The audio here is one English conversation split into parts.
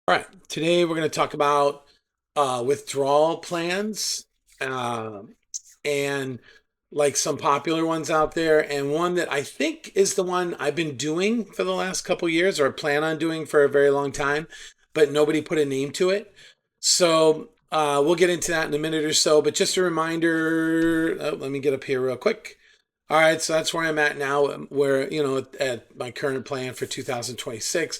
All right, today we're going to talk about withdrawal plans um, and like some popular ones out there, and one that I think is the one I've been doing for the last couple years or plan on doing for a very long time, but nobody put a name to it. So we'll get into that in a minute or so, but just a reminder, let me get up here real quick. All right, so that's where I'm at now, where, at my current plan for 2026.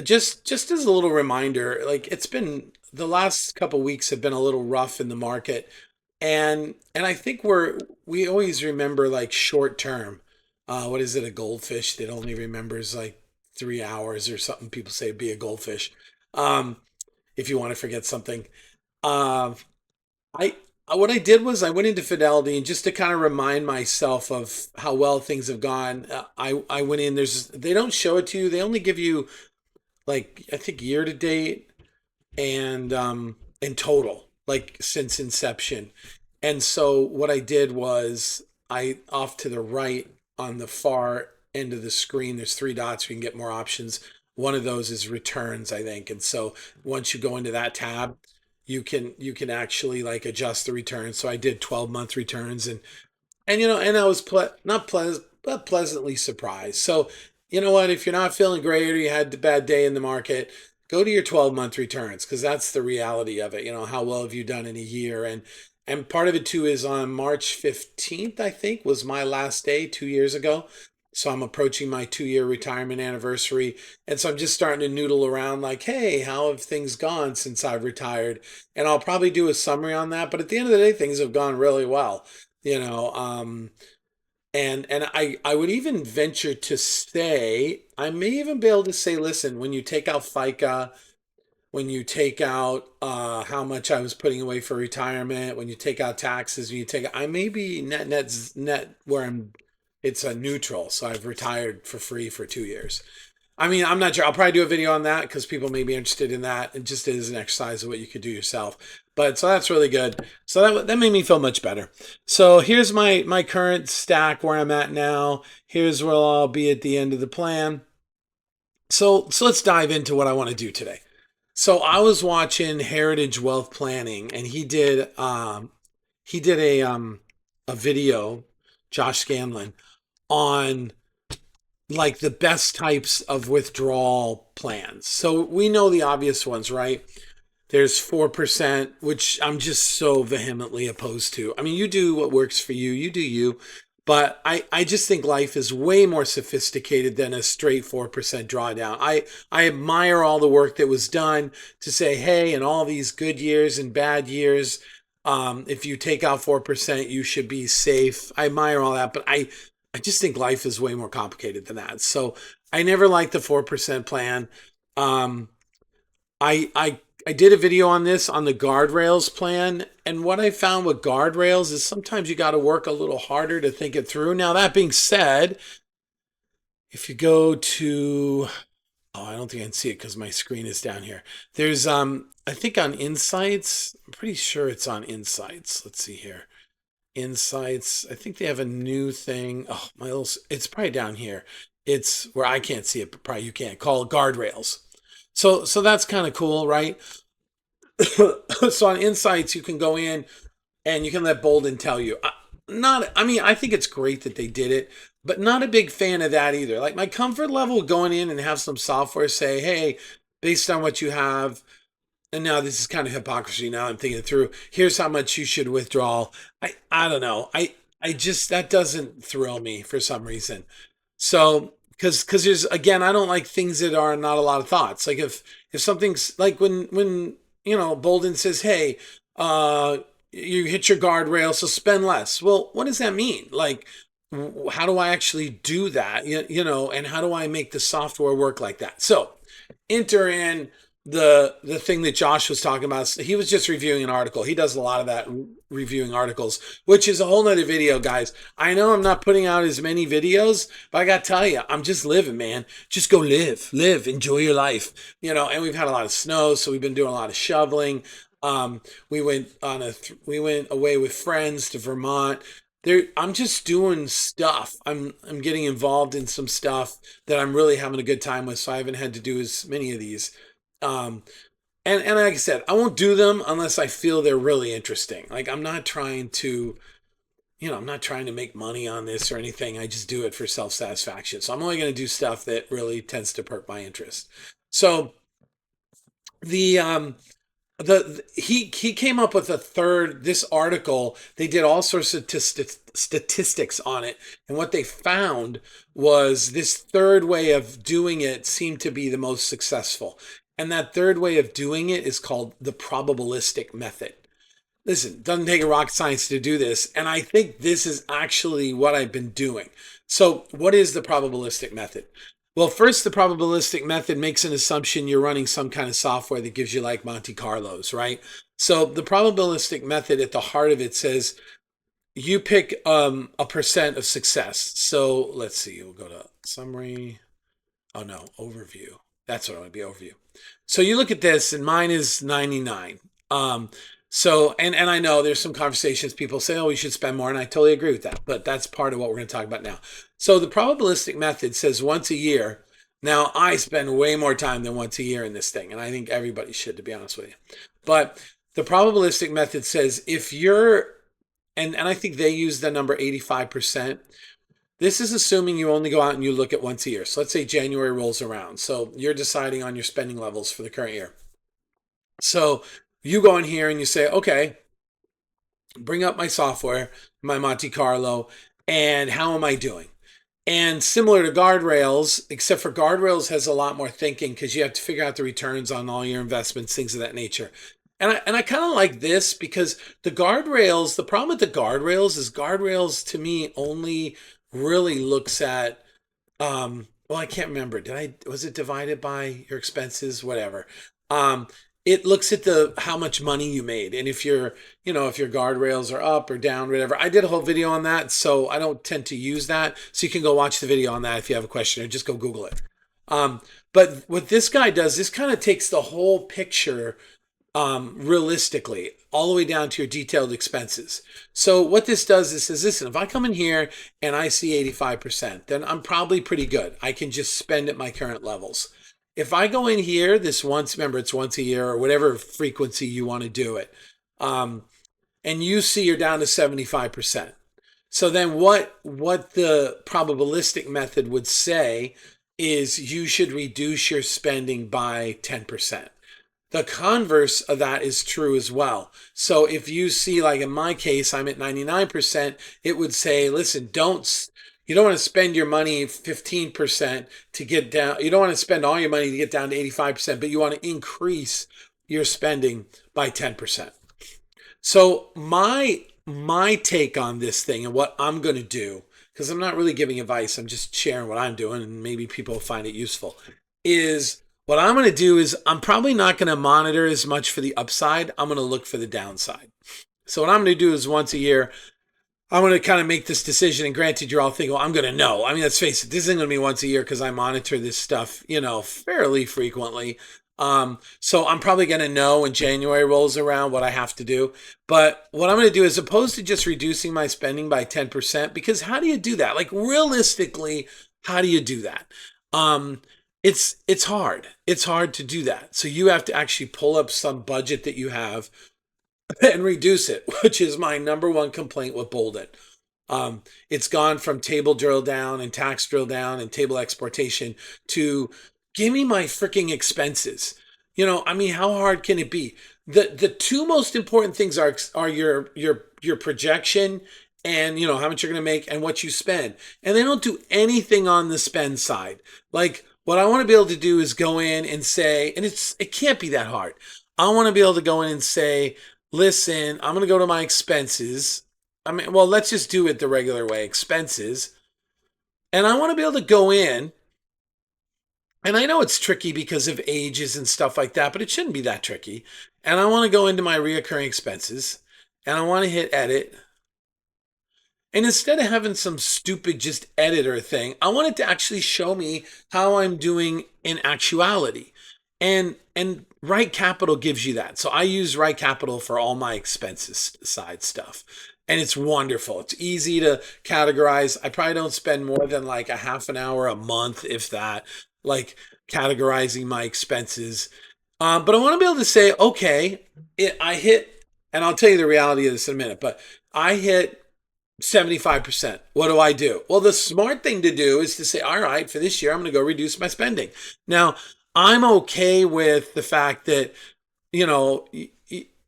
Just as a little reminder, like it's been the last couple weeks have been a little rough in the market, and I think we always remember like short term. What is it? A goldfish that only remembers like 3 hours or something. People say be a goldfish. Um, if you want to forget something. Uh, I what I did was I went into Fidelity and just to kind of remind myself of how well things have gone. I went in. They don't show it to you. They only give you like I think year to date and in total, like since inception. And so what I did was I off to the right on the far end of the screen, there's three dots, we can get more options. One of those is returns, I think. And so once you go into that tab, you can actually like adjust the returns. So I did 12-month returns and I was not pleasant but pleasantly surprised. So you know what? If you're not feeling great or you had a bad day in the market, go to your 12-month returns because that's the reality of it. How well have you done in a year? And part of it too is on March 15th, I think, was my last day 2 years ago. So I'm approaching my 2-year retirement anniversary. And so I'm just starting to noodle around like, hey, how have things gone since I've retired? And I'll probably do a summary on that. But at the end of the day, things have gone really well. You know, and I would even venture to say, I may even be able to say, listen, when you take out FICA, when you take out how much I was putting away for retirement, when you take out taxes, when you take, I may be net where it's a neutral. So I've retired for free for 2 years. I mean, I'm not sure. I'll probably do a video on that because people may be interested in that. And just as an exercise of what you could do yourself. But so that's really good. So that made me feel much better. So here's my current stack where I'm at now. Here's where I'll be at the end of the plan. So let's dive into what I want to do today. So I was watching Heritage Wealth Planning, and he did a video, Josh Scanlon, on like the best types of withdrawal plans. So we know the obvious ones, right? There's 4%, which I'm just so vehemently opposed to. I mean, you do what works for you, you do you. But I just think life is way more sophisticated than a straight 4% drawdown. I admire all the work that was done to say, hey, in all these good years and bad years, if you take out 4%, you should be safe. I admire all that, but I just think life is way more complicated than that. So I never liked the 4% plan. Um, I did a video on this on the Guardrails plan, and what I found with Guardrails is sometimes you got to work a little harder to think it through. Now that being said, if you go to I don't think I can see it because my screen is down here. There's I think on Insights, I'm pretty sure it's on Insights. Let's see here. Insights. I think they have a new thing. Oh, it's probably down here. It's where I can't see it, but probably you can't. Call it Guardrails. So that's kind of cool, right? So on Insights, you can go in and you can let Boldin tell you. I mean, I think it's great that they did it, but not a big fan of that either. Like my comfort level going in and have some software say, hey, based on what you have, and now this is kind of hypocrisy. Now I'm thinking it through. Here's how much you should withdraw. I don't know. I just that doesn't thrill me for some reason. So because there's again, I don't like things that are not a lot of thoughts. Like if something's like when Boldin says, hey, you hit your guardrail, so spend less. Well, what does that mean? Like how do I actually do that? And how do I make the software work like that? So enter in the thing that Josh was talking about. He was just reviewing an article. He does a lot of that, reviewing articles, which is a whole nother video, guys. I know I'm not putting out as many videos, but I got to tell you, I'm just living, man. Just go live, enjoy your life, and we've had a lot of snow, so we've been doing a lot of shoveling. We went away with friends to Vermont. I'm just doing stuff. I'm getting involved in some stuff that I'm really having a good time with. So I haven't had to do as many of these. Um, and like I said, I won't do them unless I feel they're really interesting. Like I'm not trying to, I'm not trying to make money on this or anything. I just do it for self satisfaction. So I'm only going to do stuff that really tends to perk my interest. So the he came up with a third this article. They did all sorts of statistics on it, and what they found was this third way of doing it seemed to be the most successful, and that third way of doing it is called the probabilistic method. Listen, doesn't take a rocket science to do this, and I think this is actually what I've been doing. So what is the probabilistic method? Well, first, the probabilistic method makes an assumption you're running some kind of software that gives you like Monte Carlos, right? So the probabilistic method at the heart of it says you pick a percent of success. So let's see, we'll go to summary. Oh no, overview. That's what it would be, overview. So you look at this, and mine is 99. Um, and I know there's some conversations people say, oh, we should spend more, and I totally agree with that. But that's part of what we're going to talk about now. So the probabilistic method says once a year. Now I spend way more time than once a year in this thing, and I think everybody should, to be honest with you. But the probabilistic method says if you're, and I think they use the number 85%. This is assuming you only go out and you look at once a year. So let's say January rolls around. So you're deciding on your spending levels for the current year. So you go in here and you say, okay, bring up my software, my Monte Carlo, and how am I doing? And similar to Guardrails, except for Guardrails has a lot more thinking because you have to figure out the returns on all your investments, things of that nature. And I kind of like this because the problem with the Guardrails is Guardrails to me only really looks at well, I can't remember. Was it divided by your expenses? Whatever. Um, it looks at the how much money you made. And if your guardrails are up or down, whatever. I did a whole video on that, so I don't tend to use that. So you can go watch the video on that if you have a question or just go Google it. Um, but what this guy does, this kind of takes the whole picture realistically, all the way down to your detailed expenses. So what this does is says, listen, if I come in here and I see 85%, then I'm probably pretty good. I can just spend at my current levels. If I go in here remember it's once a year or whatever frequency you want to do it, and you see you're down to 75%. So then what the probabilistic method would say is you should reduce your spending by 10%. The converse of that is true as well. So if you see, like in my case, I'm at 99%, it would say, listen, you don't want to spend your money 15% to get down. You don't want to spend all your money to get down to 85%, but you want to increase your spending by 10%. So my take on this thing and what I'm going to do, because I'm not really giving advice, I'm just sharing what I'm doing, and maybe people will find it useful, is what I'm going to do is I'm probably not going to monitor as much for the upside. I'm going to look for the downside. So what I'm going to do is once a year, I'm going to kind of make this decision. And granted, you're all thinking, well, I'm going to know. I mean, let's face it, this isn't going to be once a year because I monitor this stuff, fairly frequently. So I'm probably going to know when January rolls around what I have to do. But what I'm going to do, as opposed to just reducing my spending by 10%, because how do you do that? Like realistically, how do you do that? It's hard. It's hard to do that. So you have to actually pull up some budget that you have and reduce it, which is my number one complaint with Boldin. It's gone from table drill down and tax drill down and table exportation to give me my freaking expenses. I mean, how hard can it be? The two most important things are your projection and how much you're going to make and what you spend. And they don't do anything on the spend side. Like what I want to be able to do is go in and say, and it can't be that hard. I want to be able to go in and say, listen, I'm going to go to my expenses. I mean, well, let's just do it the regular way, expenses. And I want to be able to go in, and I know it's tricky because of ages and stuff like that, but it shouldn't be that tricky. And I want to go into my reoccurring expenses, and I want to hit edit. And instead of having some stupid just editor thing, I want it to actually show me how I'm doing in actuality. And Right Capital gives you that. So I use Right Capital for all my expenses side stuff. And it's wonderful. It's easy to categorize. I probably don't spend more than like a half an hour a month, if that, like categorizing my expenses. But I want to be able to say, okay, I hit, and I'll tell you the reality of this in a minute, but I hit 75%. What do I do? Well, the smart thing to do is to say, all right, for this year, I'm going to go reduce my spending. Now, I'm okay with the fact that, you know,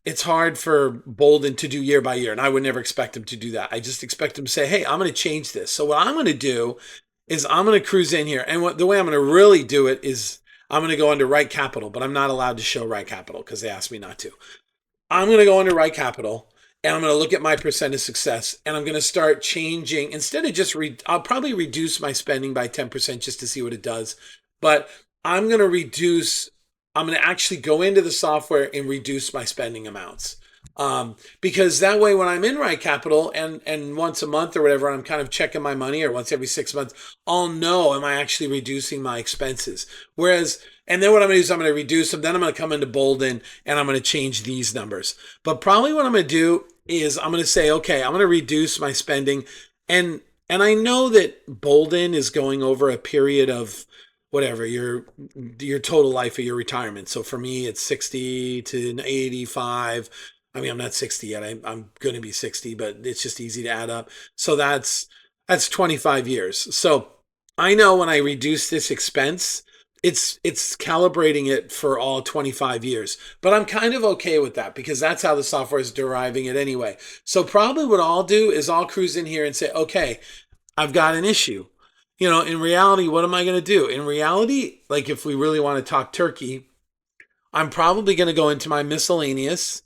it's hard for Boldin to do year by year, and I would never expect him to do that. I just expect him to say, hey, I'm going to change this. So, what I'm going to do is I'm going to cruise in here. And the way I'm going to really do it is I'm going to go under right capital, but I'm not allowed to show right capital because they asked me not to. I'm going to go under right capital and I'm going to look at my percent of success and I'm going to start changing instead of just I'll probably reduce my spending by 10% just to see what it does. But I'm going to reduce, I'm going to actually go into the software and reduce my spending amounts. Because that way when I'm in right capital and once a month or whatever, I'm kind of checking my money or once every 6 months, I'll know, am I actually reducing my expenses? Whereas, and then what I'm going to do is I'm going to reduce them. Then I'm going to come into Boldin and I'm going to change these numbers. But probably what I'm going to do is I'm going to say, okay, I'm going to reduce my spending. And I know that Boldin is going over a period of whatever your total life of your retirement. So for me, it's 60 to 85. I mean, I'm not 60 yet. I'm going to be 60, but it's just easy to add up. So that's 25 years. So I know when I reduce this expense, it's calibrating it for all 25 years. But I'm kind of okay with that because that's how the software is deriving it anyway. So probably what I'll do is I'll cruise in here and say, okay, I've got an issue. You know, in reality, what am I going to do? In reality, like if we really want to talk turkey, I'm probably going to go into my miscellaneous,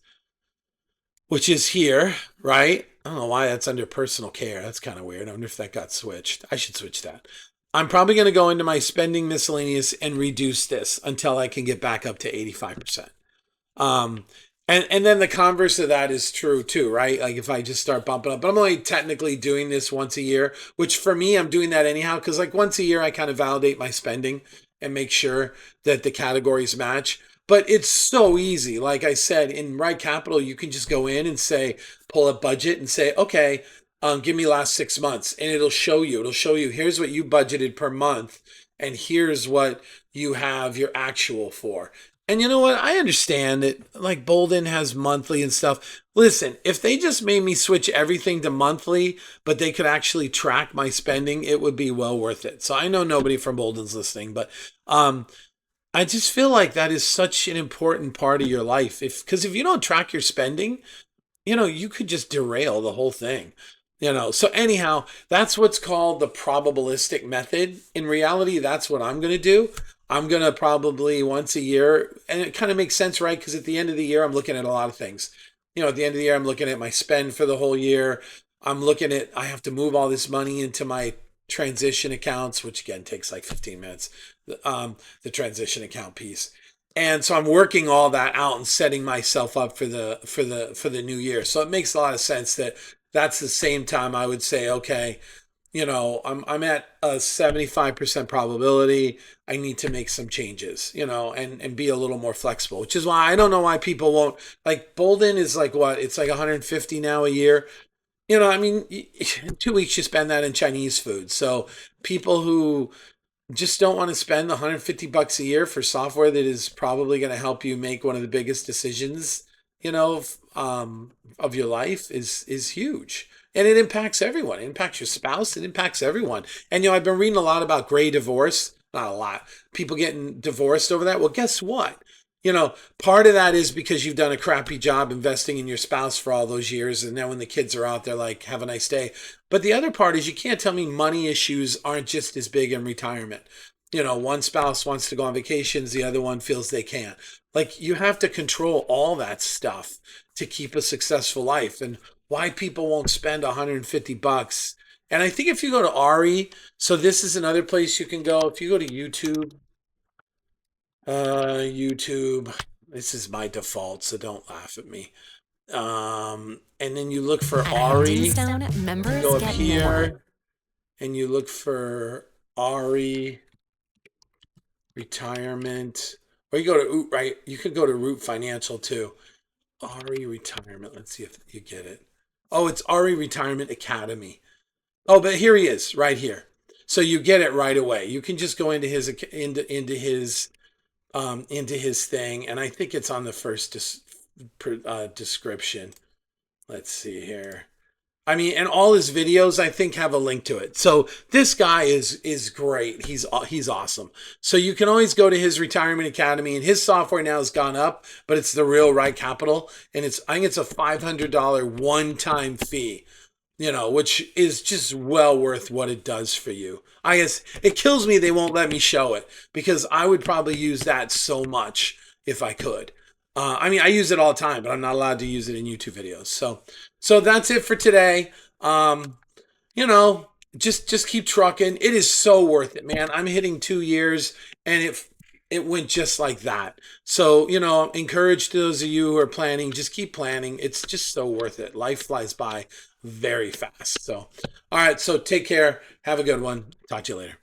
which is here, right? I don't know why that's under personal care. That's kind of weird. I wonder if that got switched. I should switch that. I'm probably going to go into my spending miscellaneous and reduce this until I can get back up to 85%. Um, and then the converse of that is true too, right? Like if I just start bumping up, but I'm only technically doing this once a year, which for me, I'm doing that anyhow, because like once a year, I kind of validate my spending and make sure that the categories match. But it's so easy. Like I said, in Right Capital, you can just go in and say, pull a budget and say, okay, give me last 6 months. And it'll show you, here's what you budgeted per month. And here's what you have your actual for. And you know what? I understand that like Boldin has monthly and stuff. Listen, if they just made me switch everything to monthly, but they could actually track my spending, it would be well worth it. So I know nobody from Boldin's listening, but I just feel like that is such an important part of your life. Because if you don't track your spending, you know, you could just derail the whole thing. You know, so anyhow, that's what's called the probabilistic method. In reality, that's what I'm going to do. I'm going to probably once a year, and it kind of makes sense, right? Because at the end of the year, I'm looking at a lot of things. You know, at the end of the year, I'm looking at my spend for the whole year. I'm looking at, I have to move all this money into my transition accounts, which again takes like 15 minutes, the transition account piece. And so I'm working all that out and setting myself up for the new year. So it makes a lot of sense that that's the same time I would say, okay, you know, I'm at a 75% probability. I need to make some changes, you know, and be a little more flexible, which is why I don't know why people won't like Boldin is like what? It's like 150 now a year. You know, I mean, in 2 weeks you spend that in Chinese food. So people who just don't want to spend 150 bucks a year for software that is probably going to help you make one of the biggest decisions, you know, of your life is huge. And it impacts everyone. It impacts your spouse. It impacts everyone. And, you know, I've been reading a lot about gray divorce. Not a lot. People getting divorced over that. Well, guess what? You know, part of that is because you've done a crappy job investing in your spouse for all those years. And then when the kids are out, they're like, have a nice day. But the other part is you can't tell me money issues aren't just as big in retirement. You know, one spouse wants to go on vacations, the other one feels they can't. Like you have to control all that stuff to keep a successful life. And why people won't spend 150 bucks. And I think if you go to Ari, so this is another place you can go. If you go to YouTube, this is my default, so don't laugh at me. And then you look for At Ari. Stone, You members go up get more. here and you look for Ari retirement. Or you go to Oot, right? You could go to Root Financial too. Ari retirement. Let's see if you get it. Oh, it's Ari Retirement Academy. Oh, but here he is, right here. So you get it right away. You can just go into his into his thing, and I think it's on the first description. Let's see here. I mean, and all his videos I think have a link to it. So this guy is great. He's awesome. So you can always go to his retirement academy, and his software now has gone up, but it's the real right capital, and I think it's a $500 one-time fee, which is just well worth what it does for you. I guess it kills me they won't let me show it because I would probably use that so much if I could. I mean, I use it all the time, but I'm not allowed to use it in YouTube videos. So that's it for today. You know, just keep trucking. It is so worth it, man. I'm hitting 2 years, and it went just like that. So, encourage those of you who are planning, just keep planning. It's just so worth it. Life flies by very fast. So, all right. So take care. Have a good one. Talk to you later.